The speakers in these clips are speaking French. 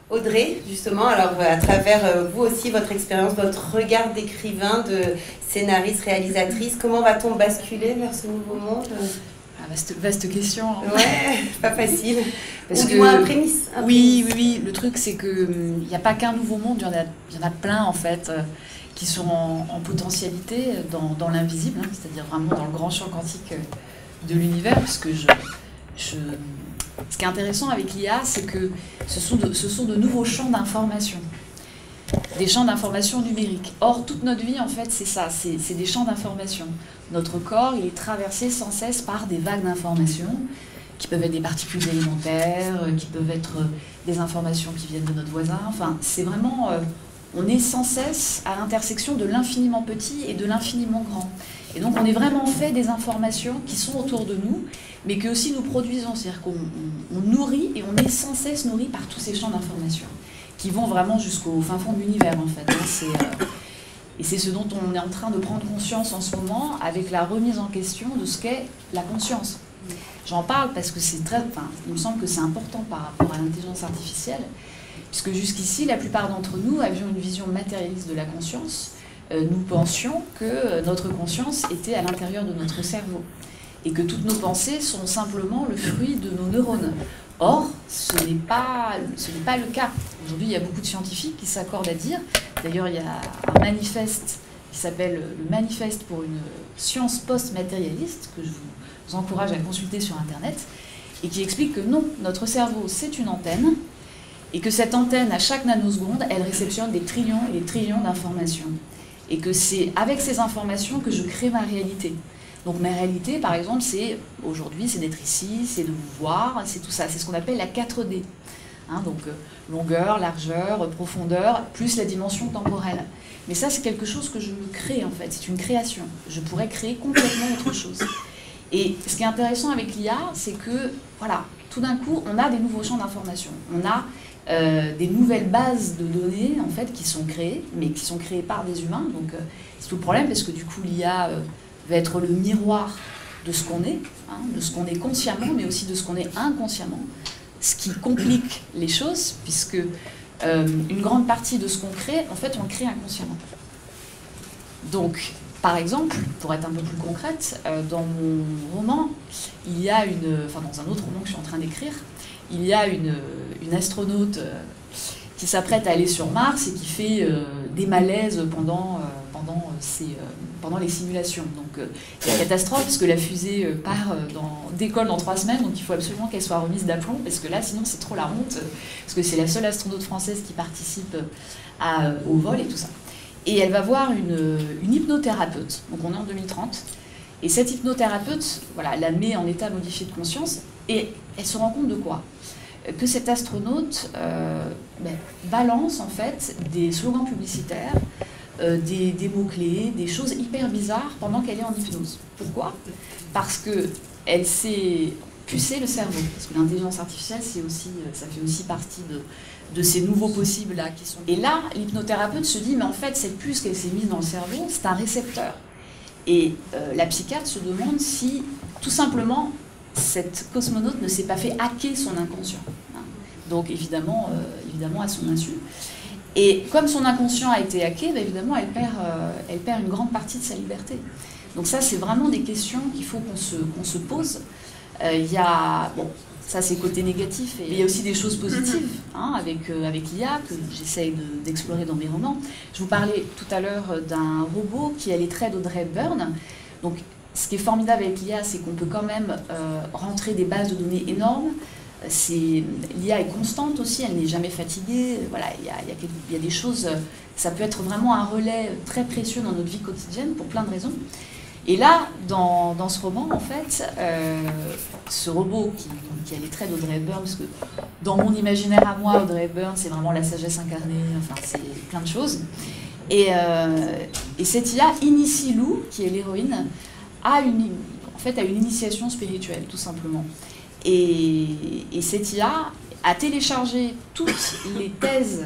Audrey, justement, alors à travers vous aussi, votre expérience, votre regard d'écrivain, de scénariste, réalisatrice, comment va-t-on basculer vers ce nouveau monde? Vaste question. Ouais, pas facile. Parce Ou que, du moins un prémisse. Oui. Le truc, c'est qu'il n'y a pas qu'un nouveau monde, il y en a plein, en fait, qui sont en potentialité dans l'invisible, hein, c'est-à-dire vraiment dans le grand champ quantique de l'univers, puisque ce qui est intéressant avec l'IA, c'est que ce sont de nouveaux champs d'information, des champs d'information numériques. Or, toute notre vie, en fait, c'est ça, c'est des champs d'information. Notre corps, il est traversé sans cesse par des vagues d'informations, qui peuvent être des particules élémentaires, qui peuvent être des informations qui viennent de notre voisin. Enfin, c'est vraiment... on est sans cesse à l'intersection de l'infiniment petit et de l'infiniment grand. Et donc, on est vraiment fait des informations qui sont autour de nous, mais que aussi nous produisons. C'est-à-dire qu'on nourrit et on est sans cesse nourri par tous ces champs d'informations, qui vont vraiment jusqu'au fin fond de l'univers, en fait. Et c'est ce dont on est en train de prendre conscience en ce moment avec la remise en question de ce qu'est la conscience. J'en parle parce que il me semble que c'est important par rapport à l'intelligence artificielle, puisque jusqu'ici, la plupart d'entre nous avions une vision matérialiste de la conscience. Nous pensions que notre conscience était à l'intérieur de notre cerveau, et que toutes nos pensées sont simplement le fruit de nos neurones. Or, ce n'est pas le cas. Aujourd'hui, il y a beaucoup de scientifiques qui s'accordent à dire, d'ailleurs il y a un manifeste qui s'appelle le Manifeste pour une science post-matérialiste, que je vous encourage à consulter sur Internet, et qui explique que non, notre cerveau c'est une antenne, et que cette antenne, à chaque nanoseconde, elle réceptionne des trillions et des trillions d'informations. Et que c'est avec ces informations que je crée ma réalité. Donc ma réalité, par exemple, aujourd'hui, c'est d'être ici, c'est de vous voir, c'est tout ça. C'est ce qu'on appelle la 4D. Hein, donc longueur, largeur, profondeur, plus la dimension temporelle. Mais ça, c'est quelque chose que je crée, en fait. C'est une création. Je pourrais créer complètement autre chose. Et ce qui est intéressant avec l'IA, c'est que, voilà, tout d'un coup, on a des nouveaux champs d'information. On a des nouvelles bases de données, en fait, qui sont créées, mais qui sont créées par des humains. Donc c'est tout le problème, parce que du coup, l'IA va être le miroir de ce qu'on est, hein, de ce qu'on est consciemment, mais aussi de ce qu'on est inconsciemment, ce qui complique les choses, puisque une grande partie de ce qu'on crée, en fait, on le crée inconsciemment. Donc, par exemple, pour être un peu plus concrète, dans mon roman, il y a dans un autre roman que je suis en train d'écrire, il y a une astronaute qui s'apprête à aller sur Mars et qui fait des malaises pendant les simulations. Donc c'est la catastrophe, parce que la fusée décolle dans 3 semaines, donc il faut absolument qu'elle soit remise d'aplomb, parce que là, sinon, c'est trop la honte, parce que c'est la seule astronaute française qui participe au vol et tout ça. Et elle va voir une hypnothérapeute, donc on est en 2030, et cette hypnothérapeute, voilà, la met en état modifié de conscience, et elle se rend compte de quoi? Que cette astronaute balance en fait des slogans publicitaires, des mots-clés, des choses hyper bizarres pendant qu'elle est en hypnose. Pourquoi? Parce qu'elle s'est pucée le cerveau. Parce que l'intelligence artificielle, ça fait aussi partie de ces nouveaux possibles-là qui sont... Et là, l'hypnothérapeute se dit, mais en fait, cette puce qu'elle s'est mise dans le cerveau, c'est un récepteur. Et la psychiatre se demande si, tout simplement, cette cosmonaute ne s'est pas fait hacker son inconscient. Donc évidemment à son insu. Et comme son inconscient a été hacké, évidemment elle perd une grande partie de sa liberté. Donc ça, c'est vraiment des questions qu'il faut qu'on se pose. Ça c'est côté négatif, et il y a aussi des choses positives avec l'IA que j'essaye d'explorer dans mes romans. Je vous parlais tout à l'heure d'un robot qui a les traits d'Audrey Hepburn. Donc ce qui est formidable avec l'IA, c'est qu'on peut quand même rentrer des bases de données énormes. L'IA est constante aussi, elle n'est jamais fatiguée. Voilà, il y a des choses, ça peut être vraiment un relais très précieux dans notre vie quotidienne pour plein de raisons. Et là, dans ce roman, en fait, ce robot qui a les traits d'Audrey Hepburn, parce que dans mon imaginaire à moi, Audrey Hepburn, c'est vraiment la sagesse incarnée, enfin, c'est plein de choses. Et cette IA initie Lou, qui est l'héroïne, à une initiation spirituelle, tout simplement. Et cette IA a téléchargé toutes les thèses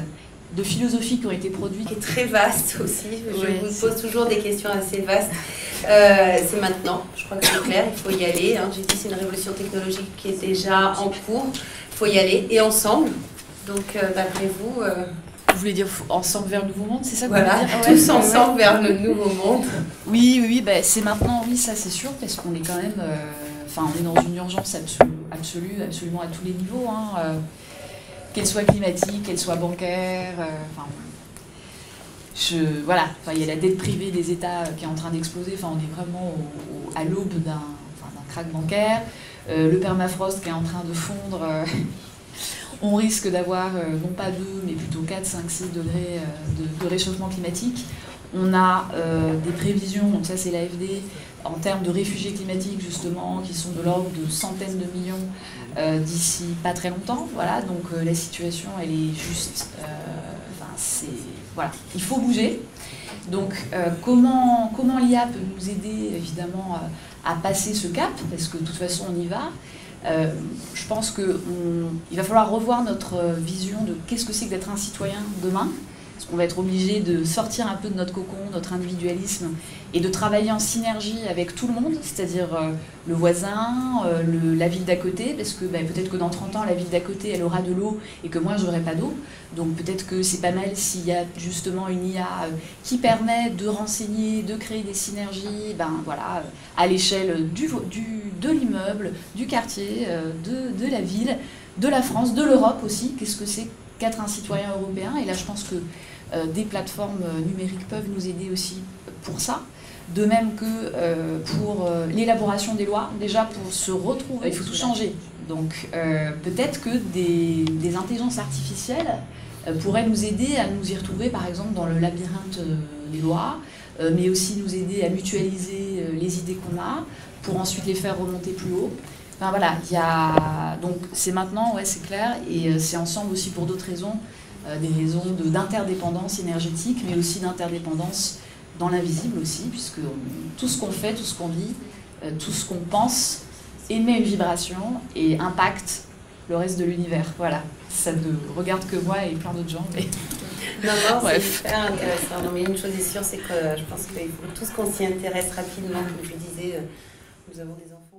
de philosophie qui ont été produites. Qui est très vaste aussi. Je vous pose toujours des questions assez vastes. C'est maintenant, je crois que c'est clair, il faut y aller. J'ai dit c'est une révolution technologique qui est déjà en cours. Il faut y aller, et ensemble. Donc, d'après vous... Vous voulez dire ensemble vers le nouveau monde, c'est ça que voilà, vous voulez dire? tous ensemble vers le nouveau monde. Oui, bah, c'est maintenant, oui, ça c'est sûr, parce qu'on est quand même... on est dans une urgence absolue, absolument à tous les niveaux, hein, qu'elle soit climatique, qu'elle soit bancaire, voilà, il y a la dette privée des États qui est en train d'exploser, on est vraiment à l'aube d'un krach bancaire, le permafrost qui est en train de fondre, on risque d'avoir non pas 2, mais plutôt 4, 5, 6 degrés de réchauffement climatique. On a des prévisions, donc ça c'est l'AFD, en termes de réfugiés climatiques justement, qui sont de l'ordre de centaines de millions d'ici pas très longtemps. Voilà, donc la situation elle est juste... voilà, il faut bouger. Donc comment l'IA peut nous aider évidemment à passer ce cap, parce que de toute façon on y va. Je pense qu'il va falloir revoir notre vision de qu'est-ce que c'est que d'être un citoyen demain. Parce qu'on va être obligé de sortir un peu de notre cocon, notre individualisme, et de travailler en synergie avec tout le monde, c'est-à-dire le voisin, la ville d'à côté, parce que peut-être que dans 30 ans, la ville d'à côté, elle aura de l'eau et que moi, je n'aurai pas d'eau. Donc peut-être que c'est pas mal s'il y a justement une IA qui permet de renseigner, de créer des synergies à l'échelle de l'immeuble, du quartier, de la ville, de la France, de l'Europe aussi. Qu'est-ce que c'est qu'être un citoyen européen? Et là, je pense que des plateformes numériques peuvent nous aider aussi pour ça. De même que pour l'élaboration des lois, déjà pour se retrouver, il faut tout changer. Donc peut-être que des intelligences artificielles pourraient nous aider à nous y retrouver, par exemple, dans le labyrinthe des lois, mais aussi nous aider à mutualiser les idées qu'on a, pour ensuite les faire remonter plus haut. Voilà, donc c'est maintenant, ouais, c'est clair, et c'est ensemble aussi pour d'autres raisons, des raisons d'interdépendance énergétique, mais aussi d'interdépendance dans l'invisible aussi, puisque tout ce qu'on fait, tout ce qu'on dit, tout ce qu'on pense émet une vibration et impacte le reste de l'univers. Voilà, ça ne regarde que moi et plein d'autres gens. Mais... Non, c'est super intéressant. Non, mais une chose est sûre, c'est que je pense qu'il faut tous qu'on s'y intéresse rapidement. Comme je disais, nous avons des enfants.